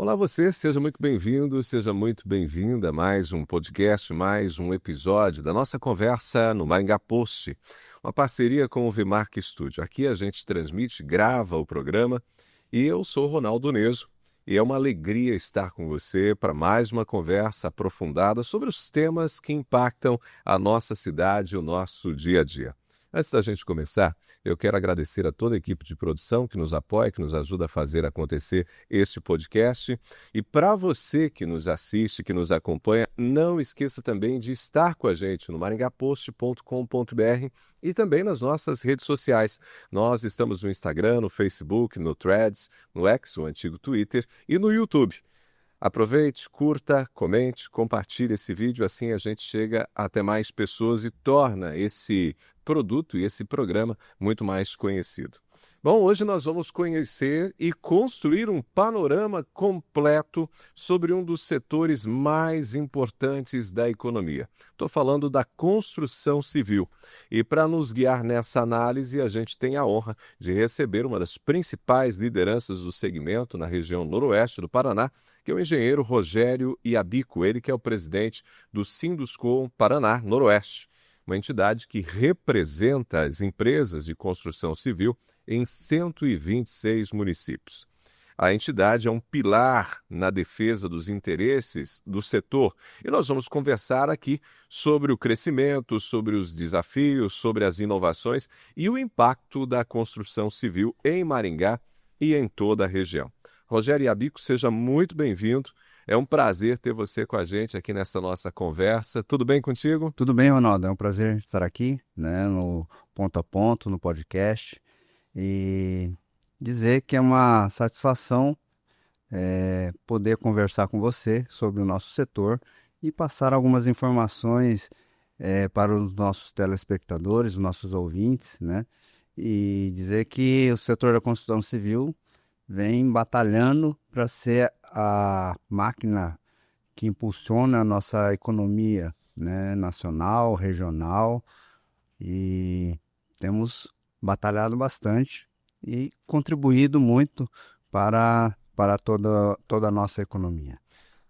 Olá você, seja muito bem-vindo, seja muito bem-vinda a mais um podcast, mais um episódio da nossa conversa no Maringá Post, uma parceria com o Vimark Studio. Aqui a gente transmite, grava o programa e eu sou Ronaldo Neso e é uma alegria estar com você para mais uma conversa aprofundada sobre os temas que impactam a nossa cidade e o nosso dia a dia. Antes da gente começar, eu quero agradecer a toda a equipe de produção que nos apoia, que nos ajuda a fazer acontecer este podcast. E para você que nos assiste, que nos acompanha, não esqueça também de estar com a gente no maringapost.com.br e também nas nossas redes sociais. Nós estamos no Instagram, no Facebook, no Threads, no X, o antigo Twitter, e no YouTube. Aproveite, curta, comente, compartilhe esse vídeo, assim a gente chega até mais pessoas e torna esse produto e esse programa muito mais conhecido. Bom, hoje nós vamos conhecer e construir um panorama completo sobre um dos setores mais importantes da economia. Estou falando da construção civil. E para nos guiar nessa análise, a gente tem a honra de receber uma das principais lideranças do segmento na região noroeste do Paraná, que é o engenheiro Rogério Iabico, ele que é o presidente do Sinduscon Paraná Noroeste, uma entidade que representa as empresas de construção civil em 126 municípios. A entidade é um pilar na defesa dos interesses do setor e nós vamos conversar aqui sobre o crescimento, sobre os desafios, sobre as inovações e o impacto da construção civil em Maringá e em toda a região. Rogério Iabico, seja muito bem-vindo. É um prazer ter você com a gente aqui nessa nossa conversa. Tudo bem contigo? Tudo bem, Ronaldo. É um prazer estar aqui, no Ponto a Ponto, no podcast, e dizer que é uma satisfação poder conversar com você sobre o nosso setor e passar algumas informações para os nossos telespectadores, os nossos ouvintes, e dizer que o setor da construção civil vem batalhando para ser a máquina que impulsiona a nossa economia, nacional, regional, e temos batalhado bastante e contribuído muito para toda a nossa economia.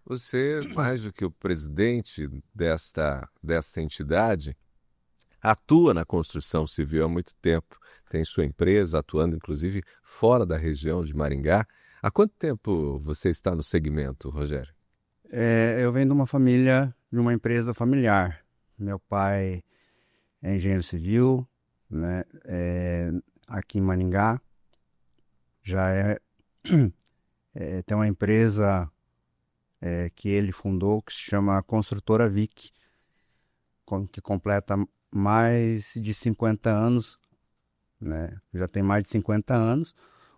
Você, mais do que o presidente desta entidade, atua na construção civil há muito tempo, tem sua empresa atuando inclusive fora da região de Maringá. Há quanto tempo você está no segmento, Rogério? Eu venho de uma família, de uma empresa familiar. Meu pai é engenheiro civil, aqui em Maringá. Já tem uma empresa que ele fundou que se chama Construtora Vic, que completa mais de 50 anos, já tem mais de 50 anos.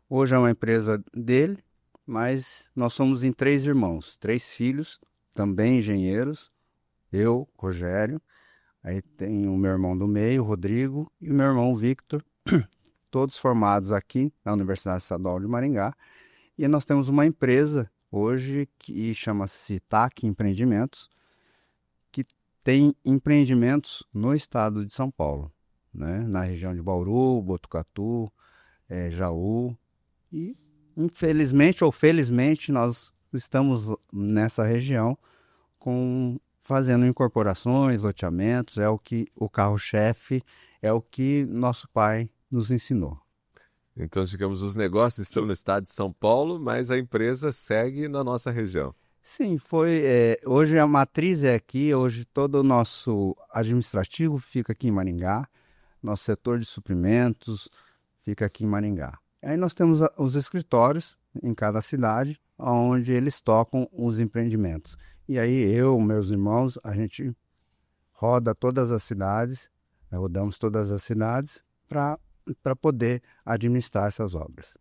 Hoje é uma empresa dele, mas nós somos em 3 irmãos, 3 filhos, também engenheiros, eu, Rogério, aí tem o meu irmão do meio, Rodrigo, e o meu irmão Victor, todos formados aqui na Universidade Estadual de Maringá. E nós temos uma empresa hoje que chama-se TAC Empreendimentos, que tem empreendimentos no estado de São Paulo, na região de Bauru, Botucatu, Jaú. E, infelizmente ou felizmente, nós estamos nessa região fazendo incorporações, loteamentos, é o carro-chefe, é o que nosso pai nos ensinou. Então, digamos, os negócios estão no estado de São Paulo, mas a empresa segue na nossa região. Sim, hoje a matriz é aqui, hoje todo o nosso administrativo fica aqui em Maringá, nosso setor de suprimentos fica aqui em Maringá. Aí nós temos os escritórios em cada cidade, onde eles tocam os empreendimentos. E aí eu, meus irmãos, a gente roda todas as cidades, rodamos todas as cidades para poder administrar essas obras.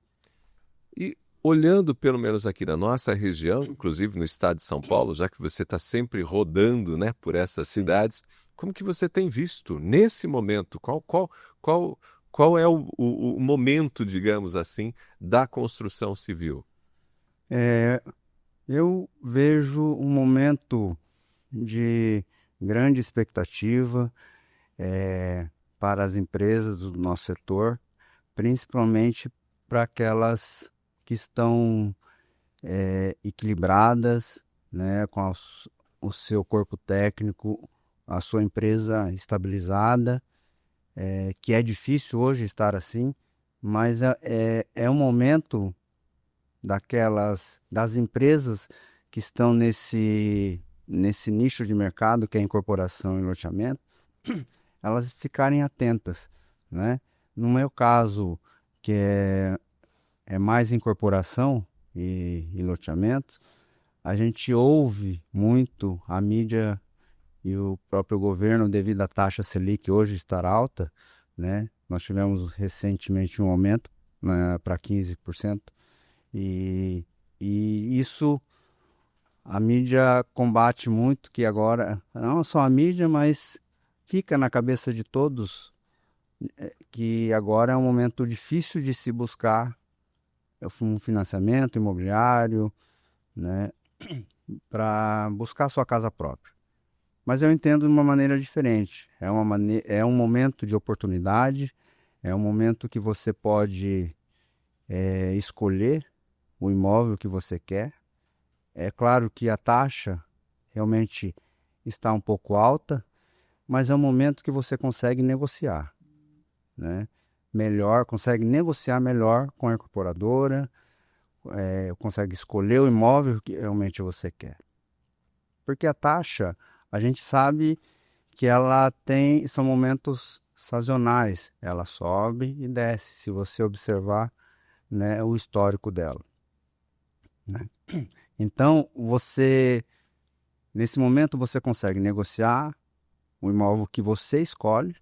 E olhando pelo menos aqui na nossa região, inclusive no estado de São Paulo, já que você está sempre rodando, por essas cidades, como que você tem visto nesse momento? Qual é o momento, digamos assim, da construção civil? Eu vejo um momento de grande expectativa para as empresas do nosso setor, principalmente para aquelas que estão equilibradas, né, com o seu corpo técnico, a sua empresa estabilizada, que é difícil hoje estar assim, mas é um momento das empresas que estão nesse nicho de mercado que é a incorporação e loteamento, elas ficarem atentas, né? No meu caso, que é mais incorporação e loteamento, a gente ouve muito a mídia e o próprio governo devido à taxa Selic hoje estar alta, né? Nós tivemos recentemente um aumento, né, para 15%, e isso a mídia combate muito, que agora, não só a mídia, mas fica na cabeça de todos que agora é um momento difícil de se buscar um financiamento imobiliário, né, para buscar sua casa própria. Mas eu entendo de uma maneira diferente. É um momento de oportunidade, é um momento que você pode escolher o imóvel que você quer. É claro que a taxa realmente está um pouco alta, mas é um momento que você consegue negociar, né? Consegue negociar melhor com a incorporadora, consegue escolher o imóvel que realmente você quer. Porque a taxa, a gente sabe que são momentos sazonais, ela sobe e desce, se você observar, né, o histórico dela, né? Então, nesse momento você consegue negociar o imóvel que você escolhe,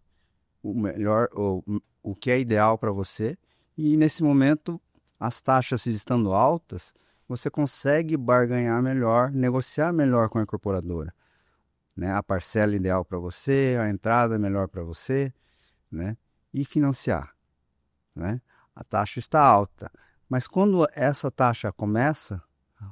o melhor, o que é ideal para você, e nesse momento, as taxas estando altas, você consegue barganhar melhor, negociar melhor com a incorporadora, né? A parcela ideal para você, a entrada melhor para você, né? E financiar, né? A taxa está alta, mas quando essa taxa começa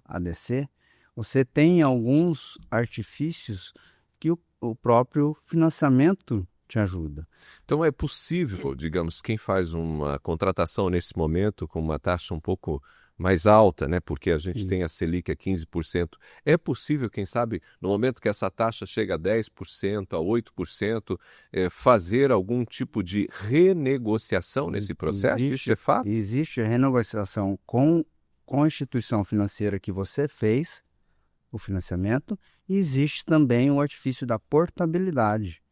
a descer, você tem alguns artifícios que o próprio financiamento te ajuda. Então é possível, digamos, quem faz uma contratação nesse momento com uma taxa um pouco mais alta, né? Porque a gente tem a Selic a 15%. É possível, quem sabe, no momento que essa taxa chega a 10%, a 8%, fazer algum tipo de renegociação nesse processo? Isso é fato? Existe a renegociação com a instituição financeira que você fez o financiamento, e existe também o artifício da portabilidade,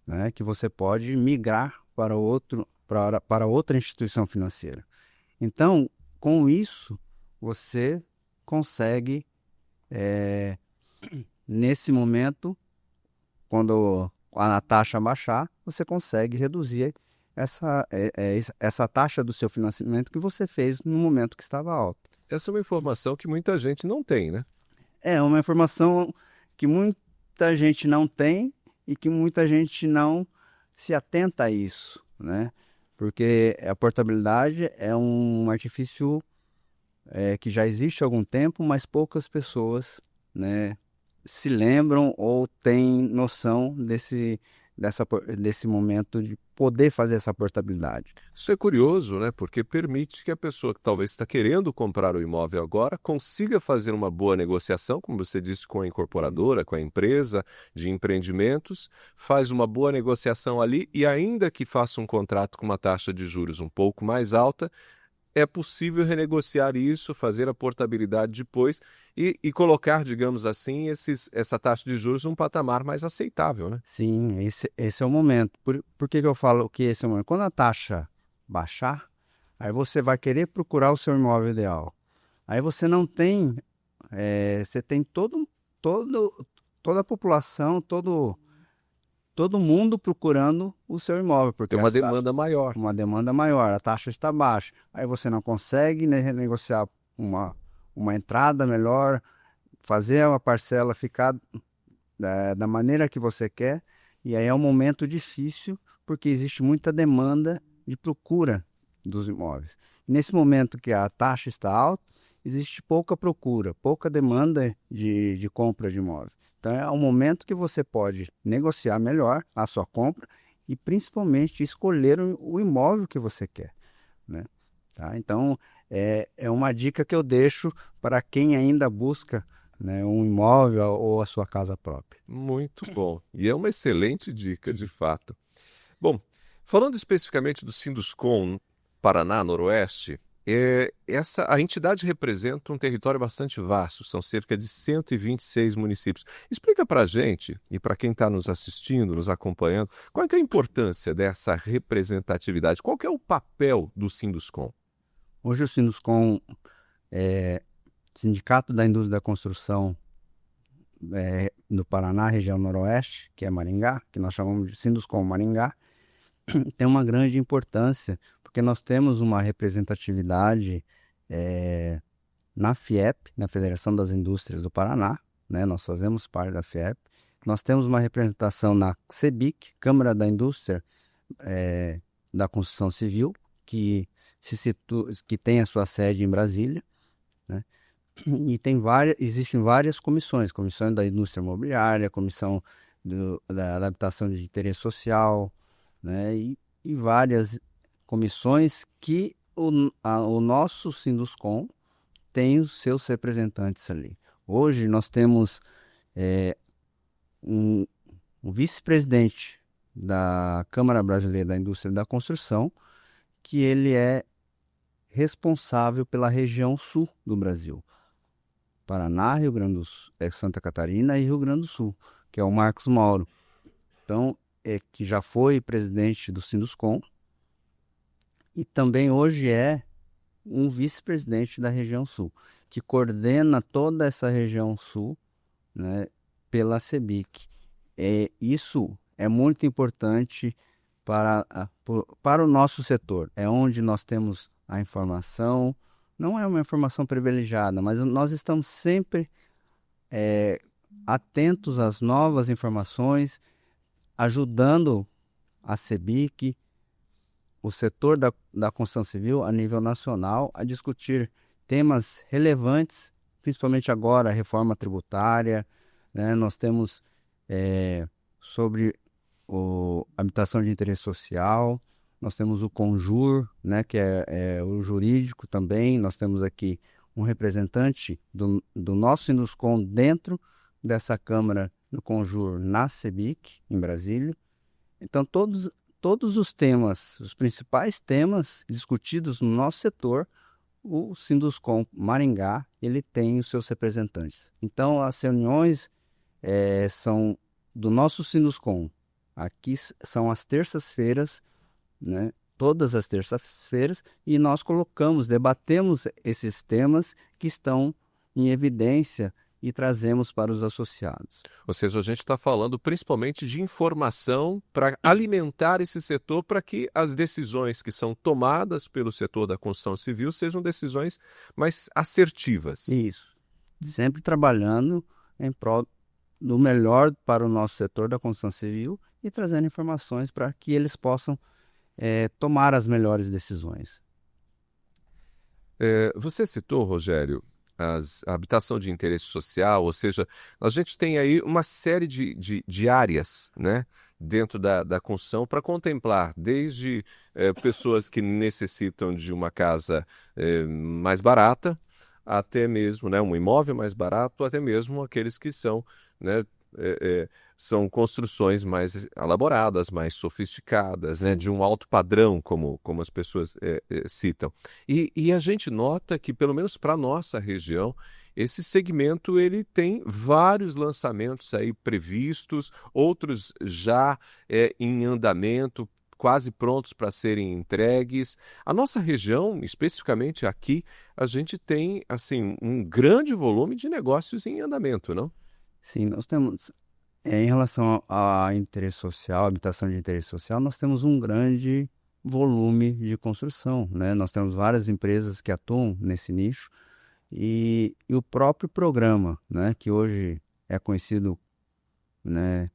né, que você pode migrar para outra instituição financeira. Então, com isso, você consegue, nesse momento, quando a taxa baixar, você consegue reduzir essa taxa do seu financiamento que você fez no momento que estava alta. Essa é uma informação que muita gente não tem, né? É uma informação que muita gente não tem e que muita gente não se atenta a isso, né? Porque a portabilidade é um artifício que já existe há algum tempo, mas poucas pessoas, né, se lembram ou têm noção desse momento de poder fazer essa portabilidade. Isso é curioso, né? Porque permite que a pessoa que talvez está querendo comprar o imóvel agora consiga fazer uma boa negociação, como você disse, com a incorporadora, com a empresa de empreendimentos, faz uma boa negociação ali e ainda que faça um contrato com uma taxa de juros um pouco mais alta, é possível renegociar isso, fazer a portabilidade depois e colocar, digamos assim, essa taxa de juros num patamar mais aceitável, né? Sim, esse é o momento. Por que eu falo que esse é o momento? Quando a taxa baixar, aí você vai querer procurar o seu imóvel ideal. Aí você não tem, você tem toda a população, todo mundo procurando o seu imóvel. Porque tem uma demanda maior. Uma demanda maior, a taxa está baixa. Aí você não consegue, né, renegociar uma entrada melhor, fazer uma parcela ficar da maneira que você quer, e aí é um momento difícil, porque existe muita demanda de procura dos imóveis. Nesse momento que a taxa está alta, existe pouca procura, pouca demanda de compra de imóveis. Então é um momento que você pode negociar melhor a sua compra e principalmente escolher o imóvel que você quer, né? Tá? Então é uma dica que eu deixo para quem ainda busca, né, um imóvel ou a sua casa própria. Muito bom. E é uma excelente dica, de fato. Bom, falando especificamente do Sinduscon Paraná Noroeste, a entidade representa um território bastante vasto, são cerca de 126 municípios. Explica para a gente, e para quem está nos assistindo, nos acompanhando, qual é que é a importância dessa representatividade? Qual que é o papel do Sinduscon? Hoje o Sinduscon é Sindicato da Indústria da Construção do Paraná, região Noroeste, que é Maringá, que nós chamamos de Sinduscon Maringá, tem uma grande importância, porque nós temos uma representatividade na FIEP, na Federação das Indústrias do Paraná, né? Nós fazemos parte da FIEP. Nós temos uma representação na CEBIC, Câmara da Indústria da Construção Civil, que tem a sua sede em Brasília, né? E existem várias comissões, comissão da indústria imobiliária, comissão da habitação de interesse social, né? E várias comissões que o nosso Sinduscon tem os seus representantes ali. Hoje nós temos um vice-presidente da Câmara Brasileira da Indústria da Construção, que ele é responsável pela região sul do Brasil. Paraná, Rio Grande do Sul, Santa Catarina e Rio Grande do Sul, que é o Marcos Mauro. Então, que já foi presidente do Sinduscon e também hoje é um vice-presidente da região sul, que coordena toda essa região sul, né, pela CEBIC. Isso é muito importante para o nosso setor. É onde nós temos a informação. Não é uma informação privilegiada, mas nós estamos sempre atentos às novas informações, ajudando a CEBIC, o setor da construção civil a nível nacional, a discutir temas relevantes, principalmente agora a reforma tributária, né? Nós temos sobre habitação de interesse social, nós temos o CONJUR, né, que é o jurídico também. Nós temos aqui um representante do nosso Sinduscon dentro dessa Câmara do CONJUR na CEBIC, em Brasília. Então, todos os temas, os principais temas discutidos no nosso setor, o Sinduscon Maringá, ele tem os seus representantes. Então, as reuniões são do nosso Sinduscon. Aqui são as terças-feiras, né? Todas as terças-feiras, e nós debatemos esses temas que estão em evidência e trazemos para os associados. Ou seja, a gente está falando principalmente de informação para alimentar esse setor, para que as decisões que são tomadas pelo setor da construção civil sejam decisões mais assertivas. Isso. Sempre trabalhando em prol do melhor para o nosso setor da construção civil e trazendo informações para que eles possam tomar as melhores decisões. Você citou, Rogério, a habitação de interesse social, ou seja, a gente tem aí uma série de áreas, né, dentro da construção para contemplar desde pessoas que necessitam de uma casa mais barata, até mesmo, né, um imóvel mais barato, até mesmo aqueles que são, né, são construções mais elaboradas, mais sofisticadas, né, de um alto padrão, como as pessoas citam. E a gente nota que, pelo menos para a nossa região, esse segmento ele tem vários lançamentos aí previstos, outros já em andamento, quase prontos para serem entregues. A nossa região, especificamente aqui, a gente tem assim um grande volume de negócios em andamento, não? Sim, nós temos, em relação a interesse social, habitação de interesse social, nós temos um grande volume de construção, né? Nós temos várias empresas que atuam nesse nicho e o próprio programa, né, que hoje é conhecido, né,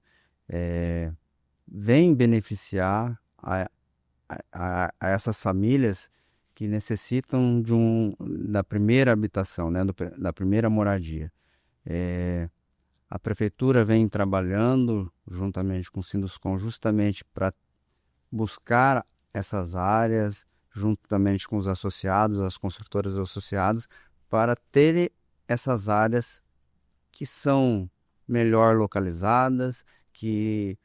vem beneficiar a essas famílias que necessitam da primeira habitação, né, da primeira moradia. A prefeitura vem trabalhando juntamente com o Sinduscon justamente para buscar essas áreas, juntamente com os associados, as construtoras associadas, para ter essas áreas que são melhor localizadas, que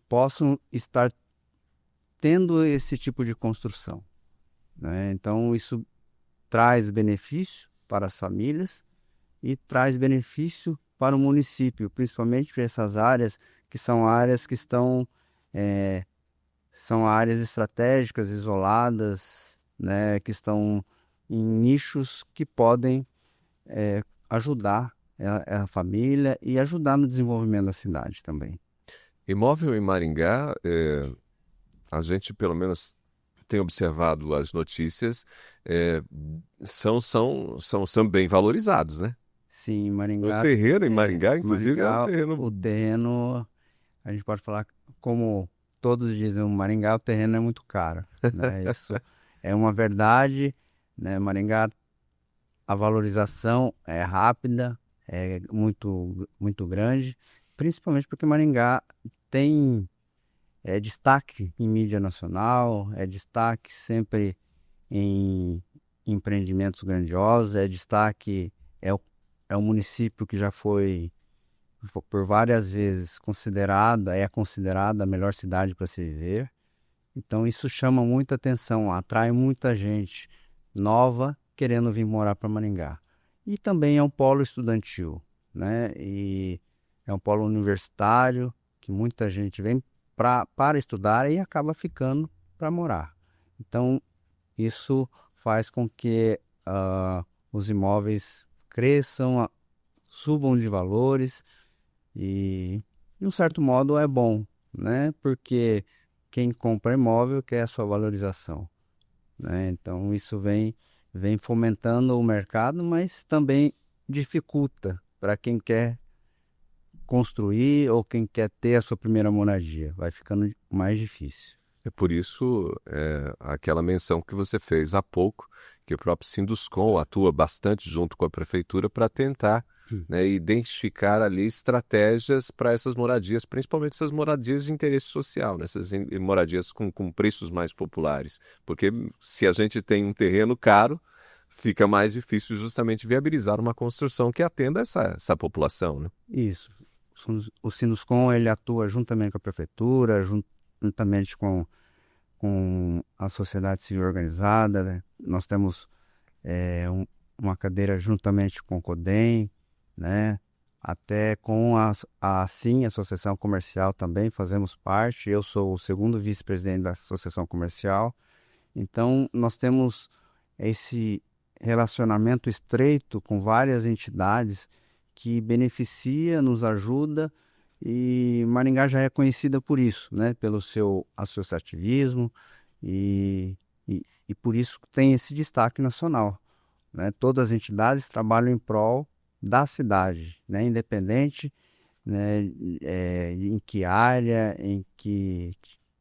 possam estar tendo esse tipo de construção, né? Então, isso traz benefício para as famílias e traz benefício para o município, principalmente para essas áreas que são áreas que estão são áreas estratégicas, isoladas, né, que estão em nichos que podem ajudar a família e ajudar no desenvolvimento da cidade também. Imóvel em Maringá, a gente pelo menos tem observado as notícias, são bem valorizados, né? Sim, O Maringá, terreno em Maringá, inclusive, é um terreno. o terreno, a gente pode falar, como todos dizem, o Maringá, o terreno é muito caro, né? Isso é uma verdade, né? Maringá, a valorização é rápida, é muito grande, principalmente porque Maringá tem destaque em mídia nacional, é destaque sempre em empreendimentos grandiosos, é destaque, é um município que já foi por várias vezes considerada a melhor cidade para se viver. Então isso chama muita atenção, atrai muita gente nova querendo vir morar para Maringá. E também é um polo estudantil, né? E é um polo universitário que muita gente vem para estudar e acaba ficando para morar. Então isso faz com que os imóveis cresçam, subam de valores e, de um certo modo, é bom, né? Porque quem compra imóvel quer a sua valorização, né? Então isso vem fomentando o mercado, mas também dificulta para quem quer construir ou quem quer ter a sua primeira moradia. Vai ficando mais difícil. É por isso aquela menção que você fez há pouco, que o próprio Sinduscon atua bastante junto com a prefeitura para tentar, né, identificar ali estratégias para essas moradias, principalmente essas moradias de interesse social, né, essas moradias com preços mais populares. Porque se a gente tem um terreno caro, fica mais difícil justamente viabilizar uma construção que atenda essa população, né? Isso. O Sinduscon, ele atua juntamente com a prefeitura, juntamente com a sociedade civil organizada, né? Nós temos uma cadeira juntamente com o CODEM, né? Até com a Associação Comercial também fazemos parte. Eu sou o segundo vice-presidente da Associação Comercial. Então, nós temos esse relacionamento estreito com várias entidades que beneficia, nos ajuda, e Maringá já é conhecida por isso, né? Pelo seu associativismo e por isso tem esse destaque nacional, né? Todas as entidades trabalham em prol da cidade, né? Independente, né, em que área, em que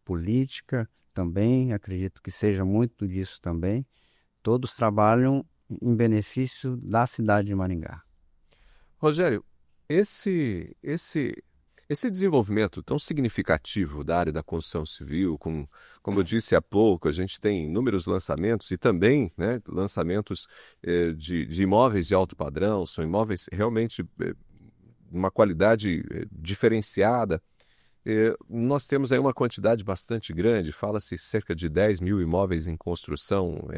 política também, acredito que seja muito disso também. Todos trabalham em benefício da cidade de Maringá. Rogério, esse desenvolvimento tão significativo da área da construção civil, como eu disse há pouco, a gente tem inúmeros lançamentos e também, né, lançamentos de imóveis de alto padrão, são imóveis realmente de uma qualidade diferenciada. Nós temos aí uma quantidade bastante grande, fala-se cerca de 10 mil imóveis em construção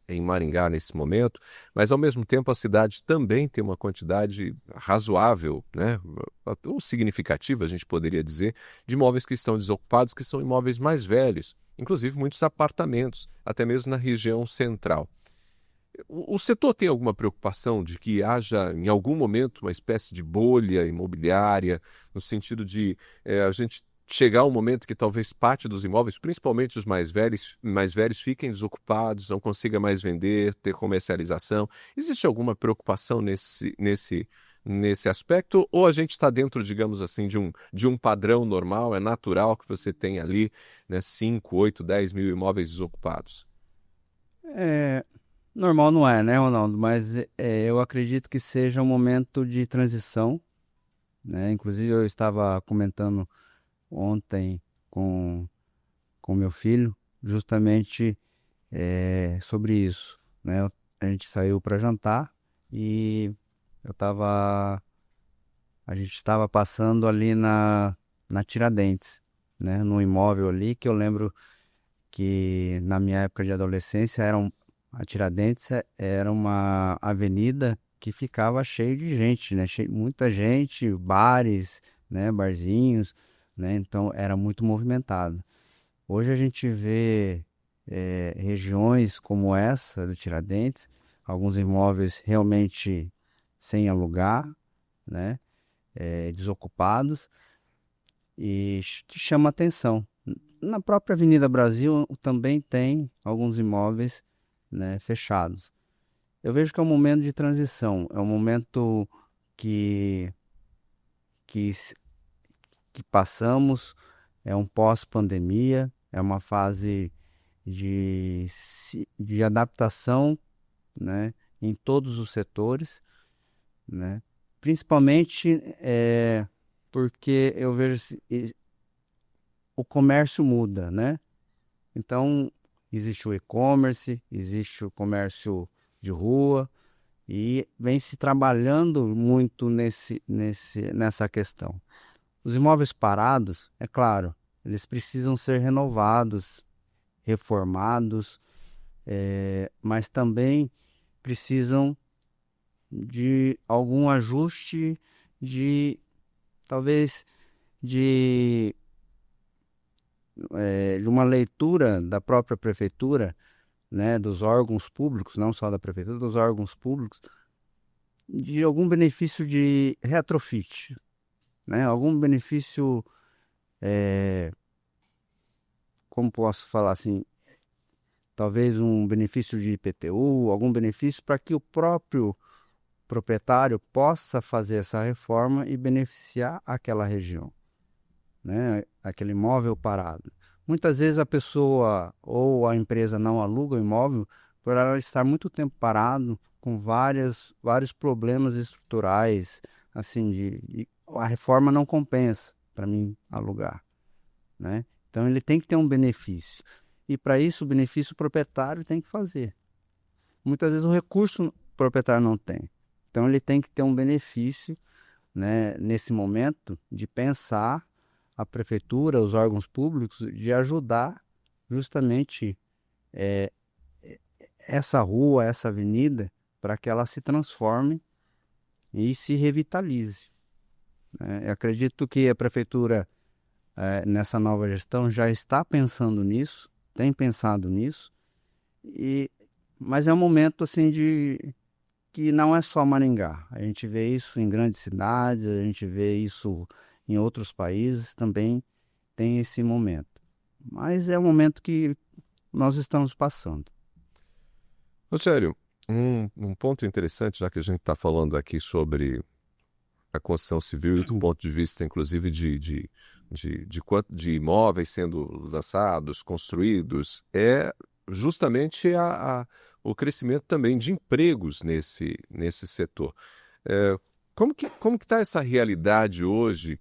em Maringá nesse momento, mas ao mesmo tempo a cidade também tem uma quantidade razoável, né, ou significativa, a gente poderia dizer, de imóveis que estão desocupados, que são imóveis mais velhos, inclusive muitos apartamentos, até mesmo na região central. O setor tem alguma preocupação de que haja, em algum momento, uma espécie de bolha imobiliária, no sentido de a gente chegar a um momento que talvez parte dos imóveis, principalmente os mais velhos, fiquem desocupados, não consiga mais vender, ter comercialização? Existe alguma preocupação nesse aspecto? Ou a gente está dentro, digamos assim, de um padrão normal, é natural que você tenha ali, né, 5, 8, 10 mil imóveis desocupados? Normal não é, né, Ronaldo? Mas eu acredito que seja um momento de transição, né? Inclusive eu estava comentando ontem com meu filho, justamente sobre isso, né? A gente saiu para jantar e a gente estava passando ali na Tiradentes, né? Num imóvel ali que eu lembro que na minha época de adolescência a Tiradentes era uma avenida que ficava cheio de gente, né? Muita gente, bares, né? Barzinhos, né? Então era muito movimentado. Hoje a gente vê regiões como essa do Tiradentes, alguns imóveis realmente sem alugar, né? Desocupados e que chama atenção. Na própria Avenida Brasil também tem alguns imóveis, né, fechados. Eu vejo que é um momento de transição, é um momento que, que, s- que passamos, é um pós-pandemia, é uma fase de adaptação, né, em todos os setores, né, principalmente porque eu vejo o comércio muda, né? Então, existe o e-commerce, existe o comércio de rua e vem se trabalhando muito nessa questão. Os imóveis parados, é claro, eles precisam ser renovados, reformados, mas também precisam de algum ajuste de talvez de, de uma leitura da própria prefeitura, né, dos órgãos públicos, não só da prefeitura, dos órgãos públicos, de algum benefício de retrofit, né, algum benefício, como posso falar assim, talvez um benefício de IPTU, algum benefício para que o próprio proprietário possa fazer essa reforma e beneficiar aquela região, né, aquele imóvel parado. Muitas vezes a pessoa ou a empresa não aluga o imóvel por ela estar muito tempo parado, com vários problemas estruturais, assim, a reforma não compensa para mim alugar, né? Então ele tem que ter um benefício. E para isso o benefício o proprietário tem que fazer. Muitas vezes o recurso o proprietário não tem. Então ele tem que ter um benefício, né, nesse momento de pensar a prefeitura, os órgãos públicos, de ajudar justamente essa rua, essa avenida, para que ela se transforme e se revitalize, né? Eu acredito que a prefeitura, nessa nova gestão, já está pensando nisso, tem pensado nisso, e, mas é um momento assim de que não é só Maringá. A gente vê isso em grandes cidades, a gente vê isso em outros países também tem esse momento. Mas é um momento que nós estamos passando. Rogério, um ponto interessante, já que a gente está falando aqui sobre a construção civil e do ponto de vista, inclusive, de imóveis sendo lançados, construídos, é justamente o crescimento também de empregos nesse setor. É, como que está essa realidade hoje?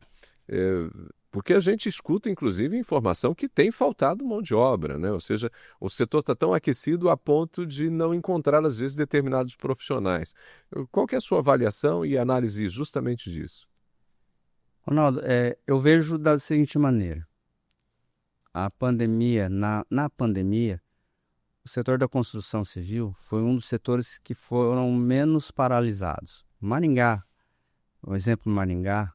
É, porque a gente escuta, inclusive, informação que tem faltado mão de obra, né? Ou seja, o setor está tão aquecido a ponto de não encontrar, às vezes, determinados profissionais. Qual que é a sua avaliação e análise justamente disso? Ronaldo, eu vejo da seguinte maneira: a pandemia, na pandemia, o setor da construção civil foi um dos setores que foram menos paralisados. Maringá, o exemplo de Maringá,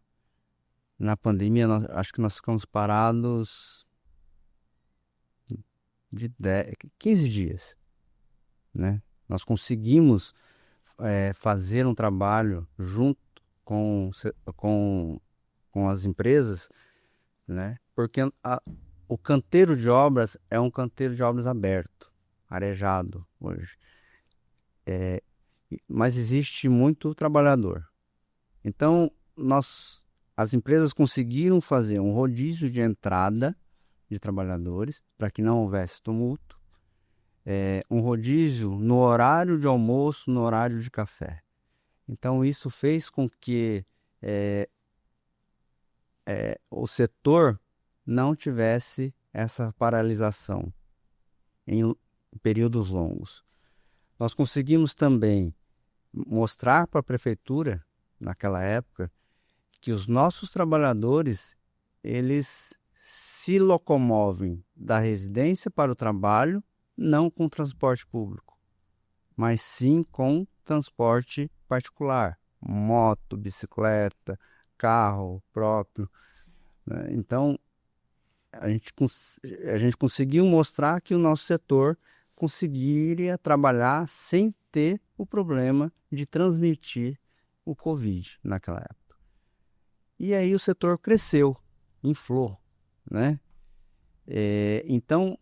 na pandemia, acho que nós ficamos parados de 15 dias, né? Nós conseguimos fazer um trabalho junto com as empresas, né? Porque o canteiro de obras é um canteiro de obras aberto, arejado hoje. Mas existe muito trabalhador. Então, as empresas conseguiram fazer um rodízio de entrada de trabalhadores para que não houvesse tumulto, um rodízio no horário de almoço, no horário de café. Então, isso fez com que o setor não tivesse essa paralisação, em períodos longos. Nós conseguimos também mostrar para a prefeitura, naquela época, que os nossos trabalhadores, eles se locomovem da residência para o trabalho, não com transporte público, mas sim com transporte particular, moto, bicicleta, carro próprio, né? Então, a gente conseguiu mostrar que o nosso setor conseguiria trabalhar sem ter o problema de transmitir o Covid naquela época. E aí o setor cresceu, inflou, né? Então,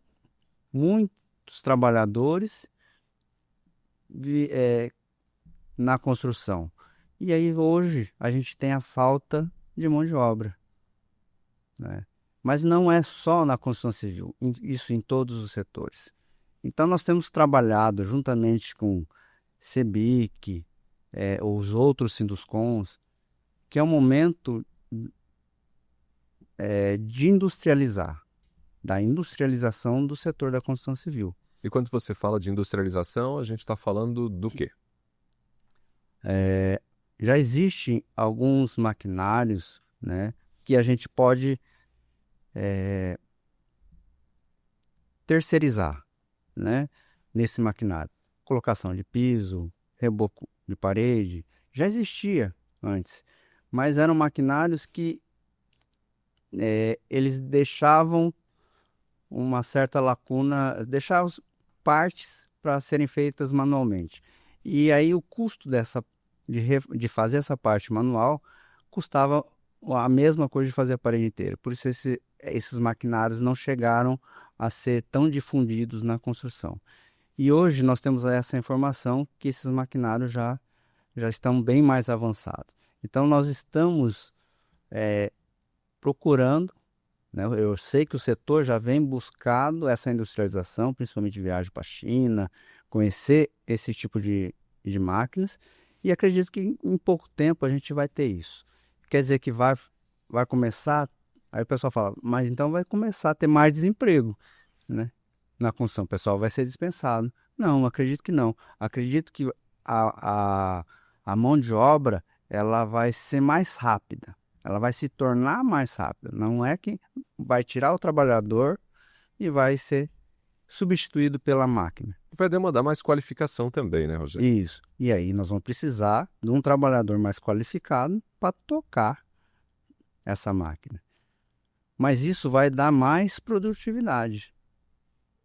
muitos trabalhadores na construção. E aí hoje a gente tem a falta de mão de obra, né? Mas não é só na construção civil, isso em todos os setores. Então nós temos trabalhado juntamente com Sebic, os outros Sinduscons, que é o momento de industrializar, da industrialização do setor da construção civil. E quando você fala de industrialização, a gente está falando do quê? Já existem alguns maquinários, né, que a gente pode terceirizar, né, nesse maquinário. Colocação de piso, reboco de parede, já existia antes, mas eram maquinários que eles deixavam uma certa lacuna, deixavam partes para serem feitas manualmente. E aí o custo de fazer essa parte manual custava a mesma coisa de fazer a parede inteira. Por isso esses maquinários não chegaram a ser tão difundidos na construção. E hoje nós temos essa informação que esses maquinários já estão bem mais avançados. Então nós estamos procurando, né? Eu sei que o setor já vem buscando essa industrialização, principalmente viagem para a China, conhecer esse tipo de máquinas, e acredito que em pouco tempo a gente vai ter isso. Quer dizer que vai começar, aí o pessoal fala, mas então vai começar a ter mais desemprego, né, na construção, o pessoal vai ser dispensado. Não, acredito que não. Acredito que a mão de obra ela vai ser mais rápida, ela vai se tornar mais rápida. Não é que vai tirar o trabalhador e vai ser substituído pela máquina. Vai demandar mais qualificação também, né, Rogério? Isso. E aí nós vamos precisar de um trabalhador mais qualificado para tocar essa máquina. Mas isso vai dar mais produtividade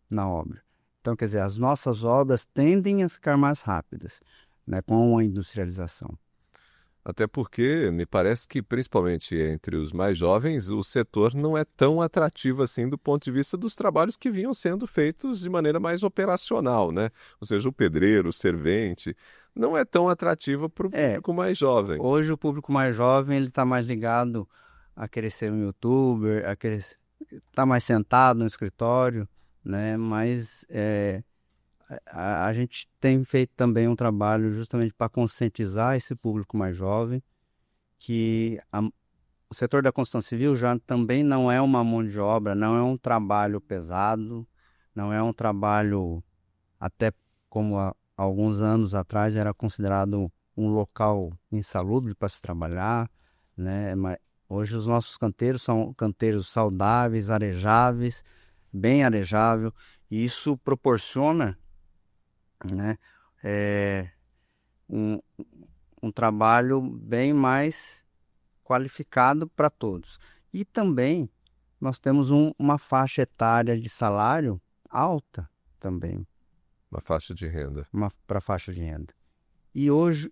na obra. Então, quer dizer, as nossas obras tendem a ficar mais rápidas, né, com a industrialização. Até porque me parece que, principalmente entre os mais jovens, o setor não é tão atrativo assim do ponto de vista dos trabalhos que vinham sendo feitos de maneira mais operacional, né? Ou seja, o pedreiro, o servente, não é tão atrativo para o público mais jovem. Hoje o público mais jovem ele está mais ligado a querer ser um youtuber, a querer estar mais sentado no escritório, né? Mas a gente tem feito também um trabalho justamente para conscientizar esse público mais jovem que o setor da construção civil já também não é uma mão de obra, não é um trabalho pesado, não é um trabalho, até como há alguns anos atrás era considerado um local insalubre para se trabalhar, né? Mas hoje os nossos canteiros são canteiros saudáveis, arejáveis, bem arejável, e isso proporciona, né, um trabalho bem mais qualificado para todos. E também nós temos uma faixa etária de salário alta também. Uma faixa de renda. Para faixa de renda. E hoje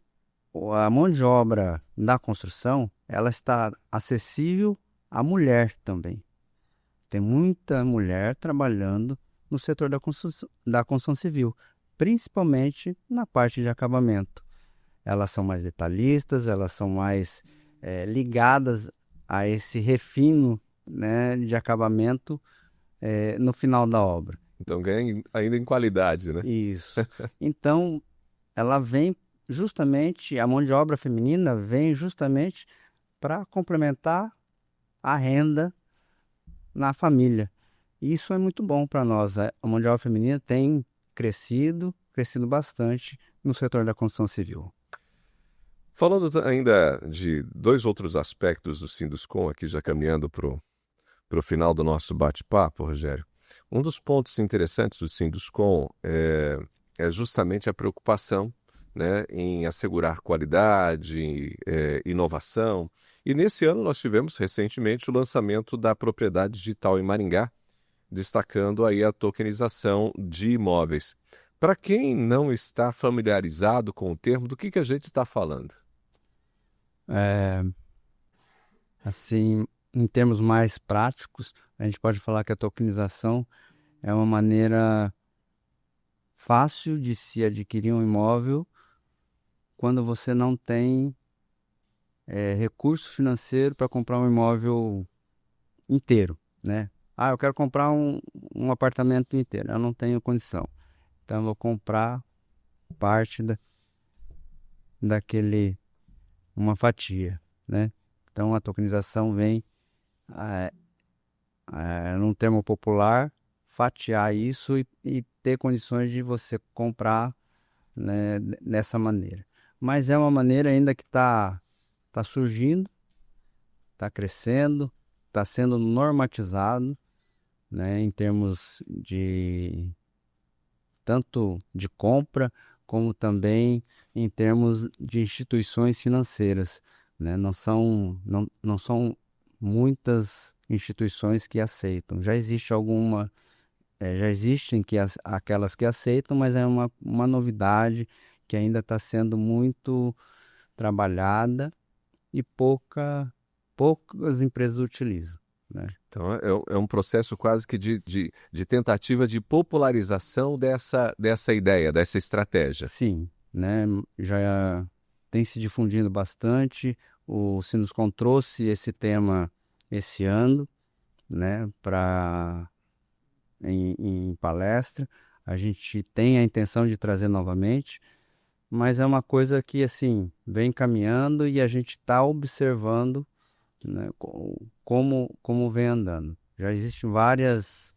a mão de obra da construção ela está acessível à mulher também. Tem muita mulher trabalhando no setor da construção civil, principalmente na parte de acabamento. Elas são mais detalhistas, elas são mais ligadas a esse refino, né, de acabamento no final da obra. Então ganha ainda em qualidade, né? Isso. Então, ela vem justamente, a mão de obra feminina vem justamente para complementar a renda na família. E isso é muito bom para nós. A mão de obra feminina tem crescido bastante no setor da construção civil. Falando ainda de dois outros aspectos do Sinduscom, aqui já caminhando para o final do nosso bate-papo, Rogério. Um dos pontos interessantes do Sinduscom é justamente a preocupação, né, em assegurar qualidade, inovação. E nesse ano nós tivemos recentemente o lançamento da propriedade digital em Maringá, destacando aí a tokenização de imóveis. Para quem não está familiarizado com o termo, do que a gente está falando? Assim, em termos mais práticos, a gente pode falar que a tokenização é uma maneira fácil de se adquirir um imóvel quando você não tem recurso financeiro para comprar um imóvel inteiro, né? Ah, eu quero comprar um apartamento inteiro, eu não tenho condição. Então, eu vou comprar parte daquele, uma fatia, né? Então, a tokenização vem, num termo popular, fatiar isso e ter condições de você comprar, né, dessa maneira. Mas é uma maneira ainda que está surgindo, está crescendo, está sendo normatizado, né, em termos de tanto de compra como também em termos de instituições financeiras, né? Não são muitas instituições que aceitam. Já existem aquelas que aceitam, mas é uma novidade que ainda está sendo muito trabalhada e poucas empresas utilizam, né? Então, é um processo quase que de tentativa de popularização dessa ideia, dessa estratégia. Sim, né? Já tem se difundido bastante. O Sinuscom trouxe esse tema esse ano, né? Em palestra. A gente tem a intenção de trazer novamente, mas é uma coisa que assim vem caminhando e a gente está observando, né, como vem andando. Já existem vários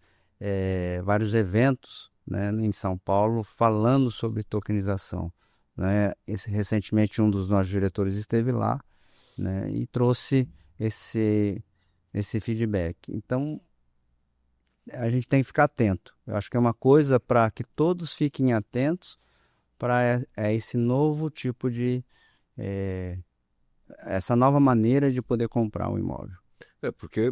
eventos, né, em São Paulo falando sobre tokenização, né? Recentemente um dos nossos diretores esteve lá, né, e trouxe esse feedback. Então a gente tem que ficar atento. Eu acho que é uma coisa para que todos fiquem atentos para esse novo tipo de essa nova maneira de poder comprar um imóvel. Porque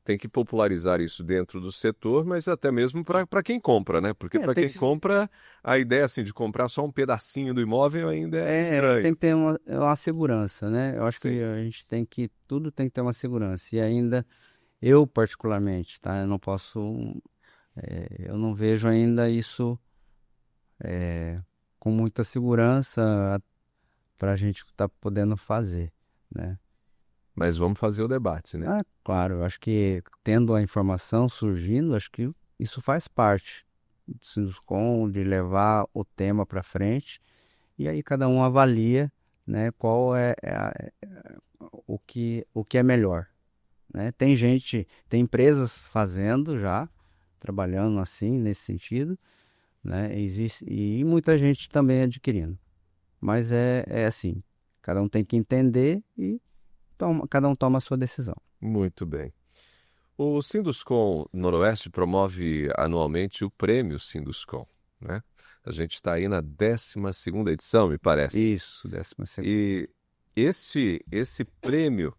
tem que popularizar isso dentro do setor, mas até mesmo para quem compra, né? Porque para quem compra, a ideia assim, de comprar só um pedacinho do imóvel ainda é estranho. Tem que ter uma segurança, né? Eu acho que a gente tudo tem que ter uma segurança. E ainda, eu particularmente, tá? Eu não vejo ainda isso com muita segurança para a gente estar podendo fazer, né? Mas vamos fazer o debate, né? Ah, claro, eu acho que tendo a informação surgindo, acho que isso faz parte do Sinduscom, de levar o tema para frente, e aí cada um avalia, né, qual o que é melhor, né? Tem empresas fazendo já, trabalhando assim, nesse sentido, né? Existe, e muita gente também adquirindo. Mas é assim, cada um tem que entender e cada um toma a sua decisão. Muito bem. O Sinduscom Noroeste promove anualmente o prêmio Sinduscom, né? A gente está aí na 12ª edição, me parece. Isso, 12ª. E esse prêmio,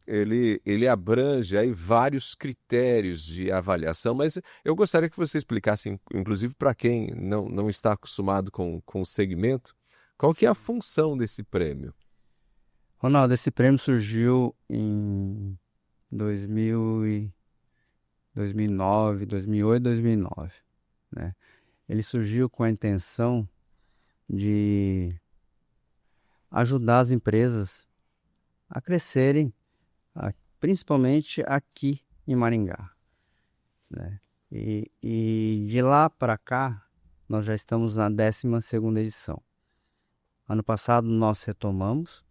ele abrange aí vários critérios de avaliação, mas eu gostaria que você explicasse, inclusive para quem não está acostumado com o segmento, qual que é a função desse prêmio? Ronaldo, esse prêmio surgiu em 2009, 2008, 2009, né? Ele surgiu com a intenção de ajudar as empresas a crescerem, principalmente aqui em Maringá, né? E de lá para cá, nós já estamos na 12ª edição. Ano passado nós retomamos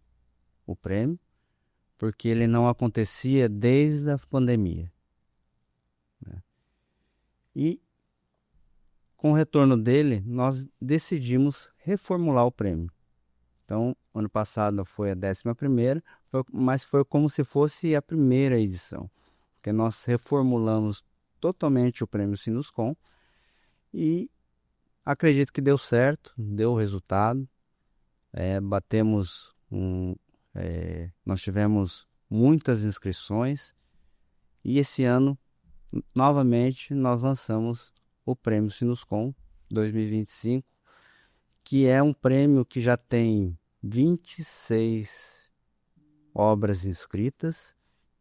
o prêmio, porque ele não acontecia desde a pandemia, né? E com o retorno dele, nós decidimos reformular o prêmio. Então, ano passado foi a 11ª, mas foi como se fosse a primeira edição, porque nós reformulamos totalmente o prêmio Sinuscom e acredito que deu certo, deu resultado. Nós tivemos muitas inscrições e esse ano, novamente, nós lançamos o prêmio Sinuscom 2025, que é um prêmio que já tem 26 obras inscritas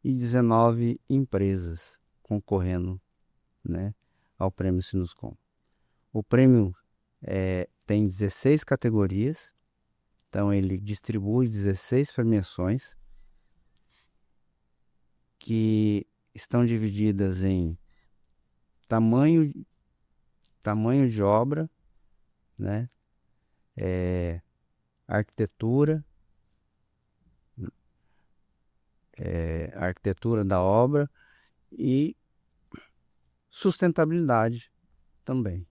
e 19 empresas concorrendo, né, ao prêmio Sinuscom. O prêmio tem 16 categorias, então ele distribui 16 premiações que estão divididas em tamanho de obra, né, arquitetura da obra e sustentabilidade também.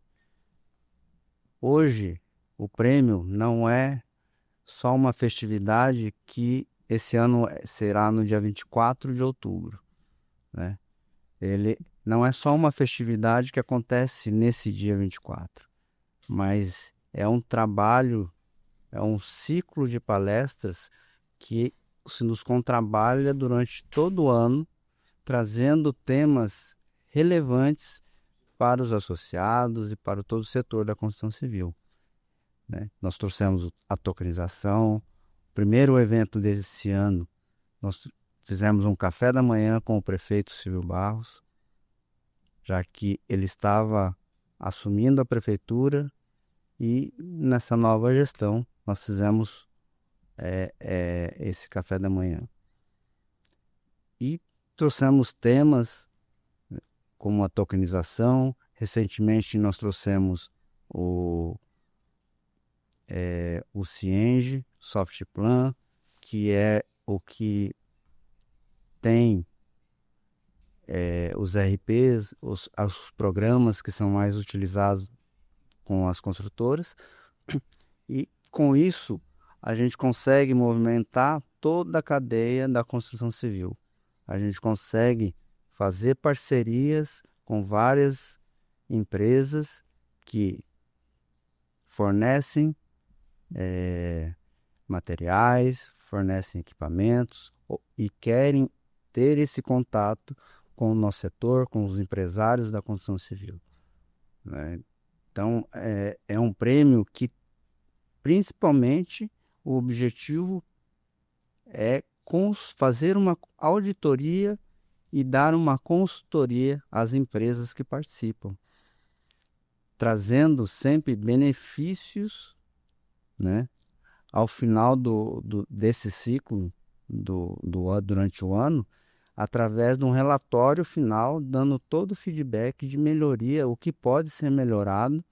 Hoje, o prêmio não é só uma festividade que esse ano será no dia 24 de outubro, né? Ele não é só uma festividade que acontece nesse dia 24, mas é um trabalho, é um ciclo de palestras que o Sinuscom trabalha durante todo o ano, trazendo temas relevantes para os associados e para todo o setor da construção civil, né? Nós trouxemos a tokenização. O primeiro evento desse ano, nós fizemos um café da manhã com o prefeito Silvio Barros, já que ele estava assumindo a prefeitura, e nessa nova gestão nós fizemos esse café da manhã. E trouxemos temas como a tokenização. Recentemente nós trouxemos o Cienge Softplan, que é o que tem os RPs, os programas que são mais utilizados com as construtoras, e com isso a gente consegue movimentar toda a cadeia da construção civil. A gente consegue fazer parcerias com várias empresas que fornecem materiais, fornecem equipamentos e querem ter esse contato com o nosso setor, com os empresários da construção civil, né? Então, é um prêmio que, principalmente, o objetivo é fazer uma auditoria e dar uma consultoria às empresas que participam, trazendo sempre benefícios, né, ao final desse ciclo durante o ano, através de um relatório final, dando todo o feedback de melhoria, o que pode ser melhorado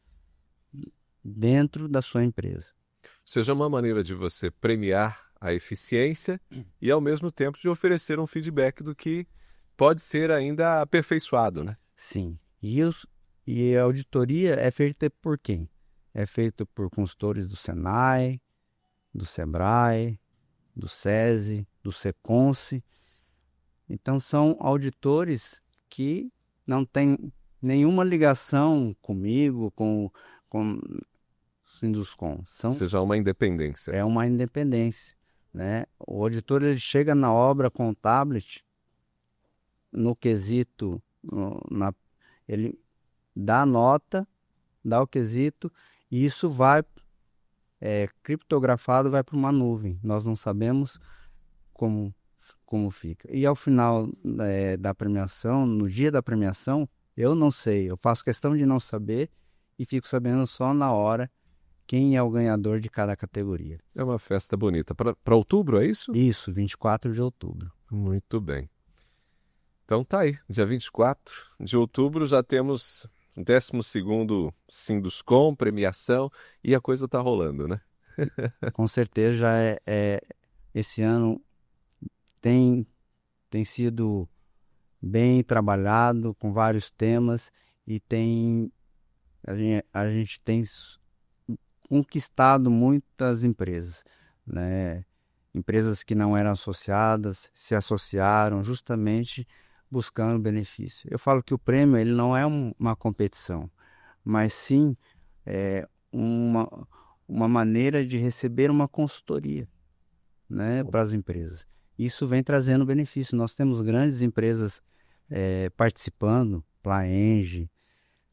dentro da sua empresa. Ou seja, uma maneira de você premiar a eficiência e, ao mesmo tempo, de oferecer um feedback do que pode ser ainda aperfeiçoado, né? Sim. E a auditoria é feita por quem? É feita por consultores do Senai, do Sebrae, do SESI, do Seconce. Então, são auditores que não têm nenhuma ligação comigo, com o Sinuscom. Ou seja, uma independência. É uma independência, né? O auditor, ele chega na obra com o tablet, no quesito, ele dá a nota, dá o quesito, e isso vai criptografado, vai para uma nuvem. Nós não sabemos como fica. E ao final da premiação, no dia da premiação, eu não sei, eu faço questão de não saber e fico sabendo só na hora quem é o ganhador de cada categoria. É uma festa bonita. Para outubro, é isso? Isso, 24 de outubro. Muito bem. Então tá aí, dia 24 de outubro já temos o 12º Sinuscom, premiação, e a coisa tá rolando, né? Com certeza já esse ano tem sido bem trabalhado, com vários temas, e a gente tem conquistado muitas empresas, né? Empresas que não eram associadas se associaram justamente buscando benefício. Eu falo que o prêmio ele não é uma competição, mas sim uma maneira de receber uma consultoria, né, para as empresas. Isso vem trazendo benefício. Nós temos grandes empresas participando, Plaenge,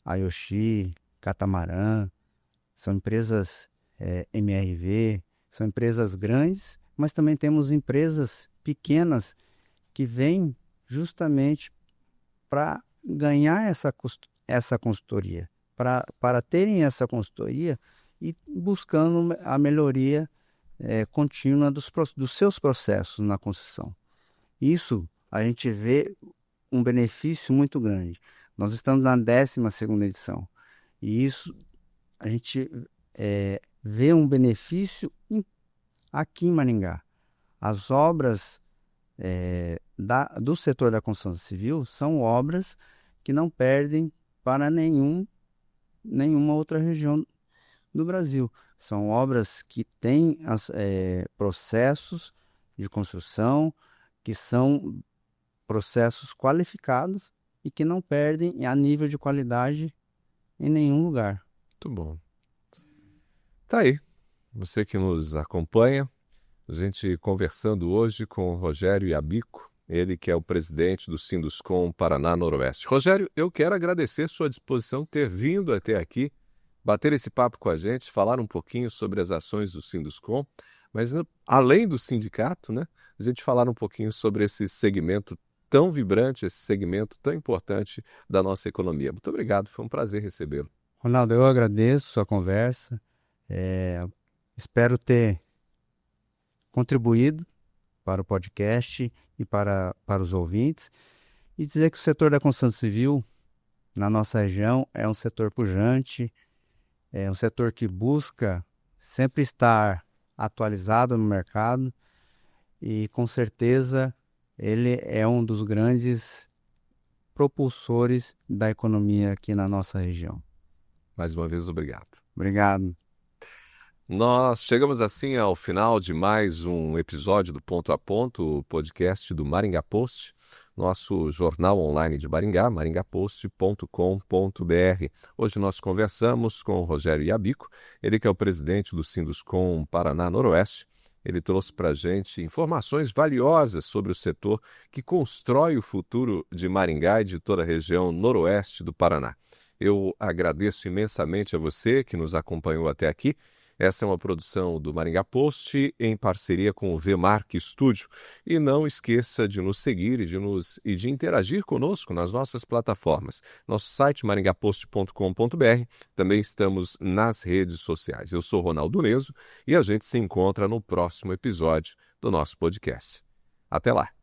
Ayoshi, Catamaran, são empresas MRV, são empresas grandes, mas também temos empresas pequenas que vêm justamente para ganhar essa consultoria, para terem essa consultoria e buscando a melhoria contínua dos seus processos na construção. Isso a gente vê um benefício muito grande. Nós estamos na 12ª edição e isso a gente vê um benefício aqui em Maringá. As obras do setor da construção civil são obras que não perdem para nenhuma outra região do Brasil. São obras que têm processos de construção, que são processos qualificados e que não perdem a nível de qualidade em nenhum lugar. Muito bom. Tá aí. Você que nos acompanha, a gente conversando hoje com o Rogério Yabico, ele que é o presidente do Sinduscom Paraná Noroeste. Rogério, eu quero agradecer sua disposição ter vindo até aqui, bater esse papo com a gente, falar um pouquinho sobre as ações do Sinduscom, mas além do sindicato, né, a gente falar um pouquinho sobre esse segmento tão vibrante, esse segmento tão importante da nossa economia. Muito obrigado, foi um prazer recebê-lo. Ronaldo, eu agradeço a sua conversa, espero ter contribuído para o podcast e para os ouvintes, e dizer que o setor da construção civil na nossa região é um setor pujante, é um setor que busca sempre estar atualizado no mercado e com certeza ele é um dos grandes propulsores da economia aqui na nossa região. Mais uma vez, obrigado. Obrigado. Nós chegamos assim ao final de mais um episódio do Ponto a Ponto, o podcast do Maringá Post, nosso jornal online de Maringá, maringapost.com.br. Hoje nós conversamos com o Rogério Yabico, ele que é o presidente do Sinduscom Paraná Noroeste. Ele trouxe para a gente informações valiosas sobre o setor que constrói o futuro de Maringá e de toda a região noroeste do Paraná. Eu agradeço imensamente a você que nos acompanhou até aqui. Essa é uma produção do Maringá Post em parceria com o VMark Studio. E não esqueça de nos seguir e de interagir conosco nas nossas plataformas. Nosso site maringapost.com.br, também estamos nas redes sociais. Eu sou Ronaldo Neso e a gente se encontra no próximo episódio do nosso podcast. Até lá!